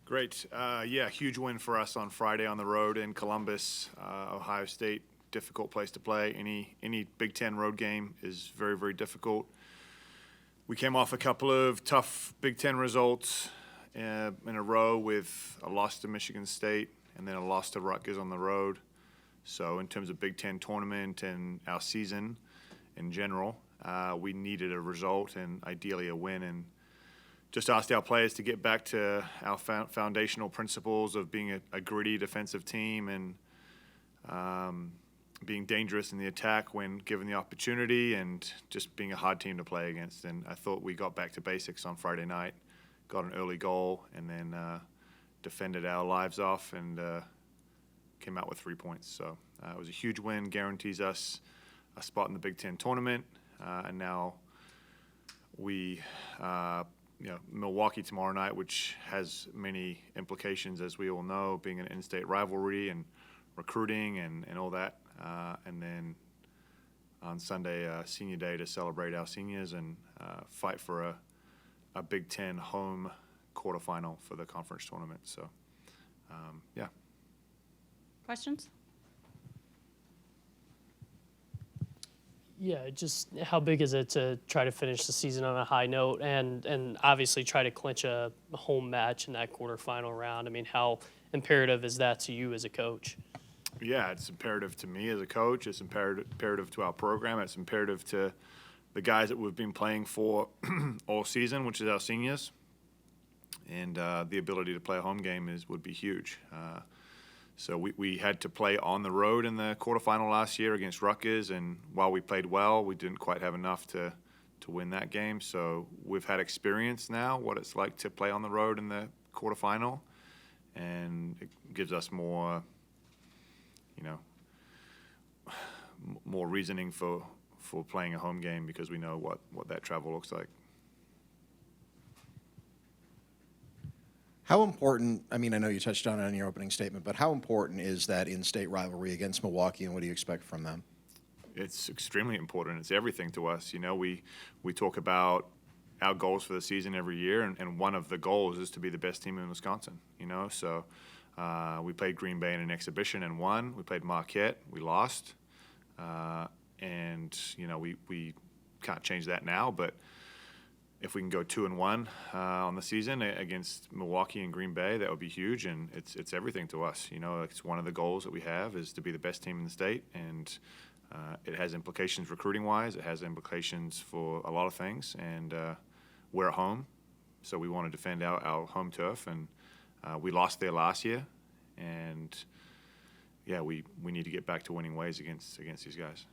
Great. Yeah, huge win for us on Friday on the road in Columbus, Ohio State. Difficult place to play. Any Big Ten road game is very, very difficult. We came off a couple of tough Big Ten results in a row with a loss to Michigan State and then a loss to Rutgers on the road. So in terms of Big Ten tournament and our season in general, we needed a result and ideally a win, and just asked our players to get back to our foundational principles of being a gritty defensive team and being dangerous in the attack when given the opportunity, and just being a hard team to play against. And I thought we got back to basics on Friday night, got an early goal, and then defended our lives off and came out with 3 points. So it was a huge win, guarantees us a spot in the Big Ten tournament, and now we Milwaukee tomorrow night, which has many implications, as we all know, being an in-state rivalry and recruiting and all that. And then on Sunday, Senior Day, to celebrate our seniors and fight for a Big Ten home quarterfinal for the conference tournament. So, yeah. Questions? Yeah, just how big is it to try to finish the season on a high note and obviously try to clinch a home match in that quarterfinal round? I mean, how imperative is that to you as a coach? Yeah, it's imperative to me as a coach. It's imperative to our program. It's imperative to the guys that we've been playing for all season, which is our seniors. And the ability to play a home game would be huge. So we had to play on the road in the quarterfinal last year against Rutgers, and while we played well, we didn't quite have enough to win that game. So we've had experience now what it's like to play on the road in the quarterfinal, and it gives us more, more reasoning for playing a home game because we know what that travel looks like. How important, I mean, I know you touched on it in your opening statement, but how important is that in-state rivalry against Milwaukee, and what do you expect from them? It's extremely important. It's everything to us. We talk about our goals for the season every year, and one of the goals is to be the best team in Wisconsin, So we played Green Bay in an exhibition and won. We played Marquette. We lost. And, we can't change that now, but if we can go 2-1 on the season against Milwaukee and Green Bay, that would be huge, and it's everything to us. It's one of the goals that we have is to be the best team in the state, and it has implications recruiting-wise. It has implications for a lot of things, and we're at home, so we want to defend our home turf, and we lost there last year, and yeah, we need to get back to winning ways against these guys.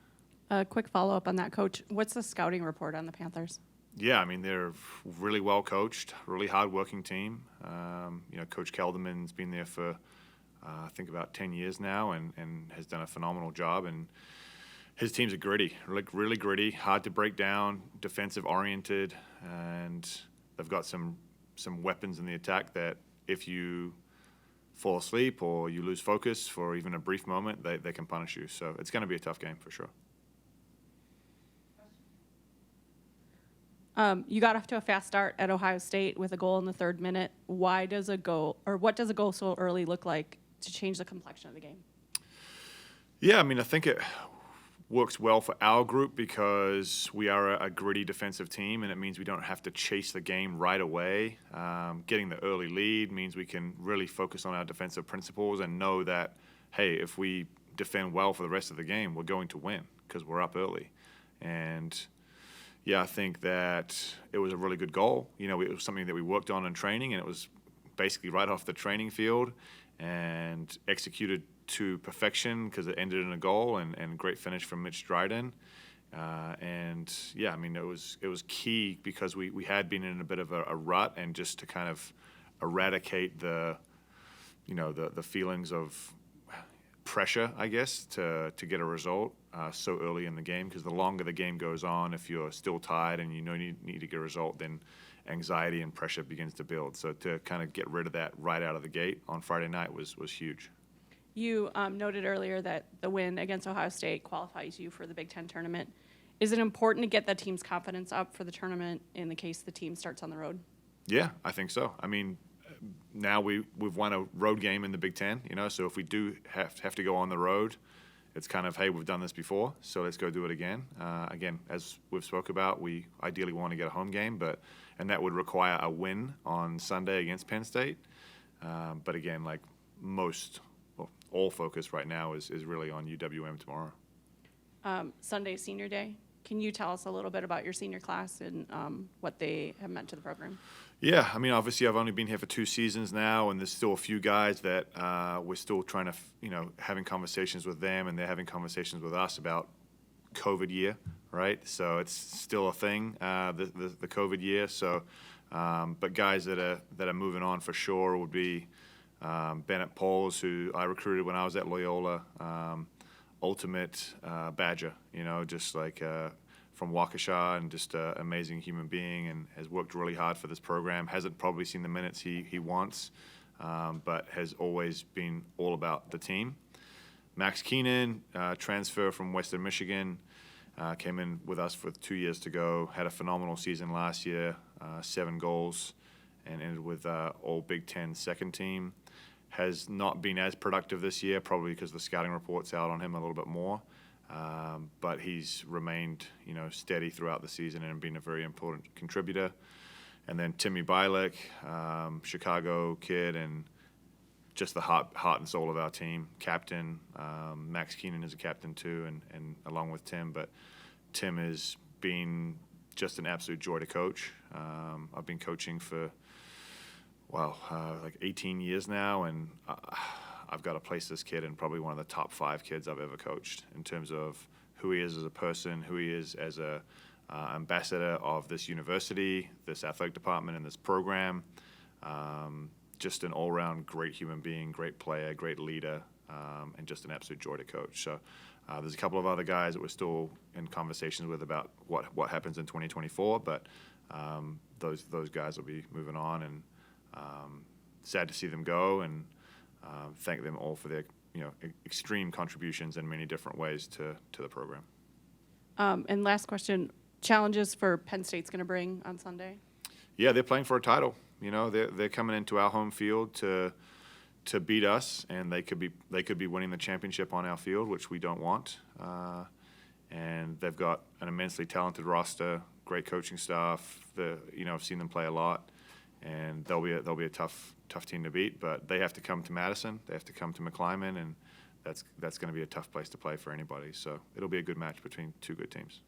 A quick follow-up on that, Coach. What's the scouting report on the Panthers? Yeah, I mean, they're really well coached, really hard-working team. Coach Kelderman's been there for, I think, about 10 years now and has done a phenomenal job. And his teams are gritty, really gritty, hard to break down, defensive-oriented, and they've got some weapons in the attack that if you fall asleep or you lose focus for even a brief moment, they can punish you. So it's going to be a tough game for sure. You got off to a fast start at Ohio State with a goal in the third minute. What does a goal so early look like to change the complexion of the game? Yeah, I mean, I think it works well for our group because we are a gritty defensive team, and it means we don't have to chase the game right away. Getting the early lead means we can really focus on our defensive principles and know that, hey, if we defend well for the rest of the game, we're going to win because we're up early. And yeah, I think that it was a really good goal. It was something that we worked on in training, and it was basically right off the training field and executed to perfection because it ended in a goal and great finish from Mitch Dryden. And yeah, I mean, it was key because we had been in a bit of a rut, and just to kind of eradicate the feelings of pressure, I guess, to get a result so early in the game, because the longer the game goes on, if you're still tired and you need to get a result, then anxiety and pressure begins to build. So to kind of get rid of that right out of the gate on Friday night was huge. You noted earlier that the win against Ohio State qualifies you for the Big Ten tournament. Is it important to get the team's confidence up for the tournament in the case the team starts on the road? Yeah, I think so. I mean, now we've won a road game in the Big Ten, you know, so if we do have to go on the road, it's kind of, hey, we've done this before, so let's go do it again. Again, as we've spoke about, we ideally want to get a home game, and that would require a win on Sunday against Penn State. But again, like all focus right now is really on UWM tomorrow. Sunday, Senior Day. Can you tell us a little bit about your senior class and what they have meant to the program? Yeah, I mean, obviously, I've only been here for 2 seasons now, and there's still a few guys that we're still trying to, having conversations with them, and they're having conversations with us about COVID year, right? So it's still a thing, the COVID year. So, but guys that are moving on for sure would be Bennett Pauls, who I recruited when I was at Loyola, ultimate Badger, just like from Waukesha, and just an amazing human being, and has worked really hard for this program. Hasn't probably seen the minutes he wants, but has always been all about the team. Max Keenan, transfer from Western Michigan, came in with us for 2 years to go, had a phenomenal season last year, 7 goals, and ended with all Big Ten second team. Has not been as productive this year, probably because the scouting report's out on him a little bit more. But he's remained, steady throughout the season and been a very important contributor. And then Timmy Bialik, Chicago kid, and just the heart and soul of our team. Captain, Max Keenan is a captain too, and along with Tim. But Tim has been just an absolute joy to coach. I've been coaching for like 18 years now, and I've got to place this kid in probably one of the top 5 kids I've ever coached in terms of who he is as a person, who he is as a ambassador of this university, this athletic department, and this program. Just an all-around great human being, great player, great leader, and just an absolute joy to coach. So there's a couple of other guys that we're still in conversations with about what happens in 2024, but those guys will be moving on, and sad to see them go, and thank them all for their extreme contributions in many different ways to the program. And last question, challenges for Penn State's going to bring on Sunday? Yeah, they're playing for a title. They're coming into our home field to beat us, and they could be winning the championship on our field, which we don't want. And they've got an immensely talented roster, great coaching staff. I've seen them play a lot. And they'll be a tough team to beat, but they have to come to Madison. They have to come to McClyman, and that's going to be a tough place to play for anybody. So it'll be a good match between 2 good teams.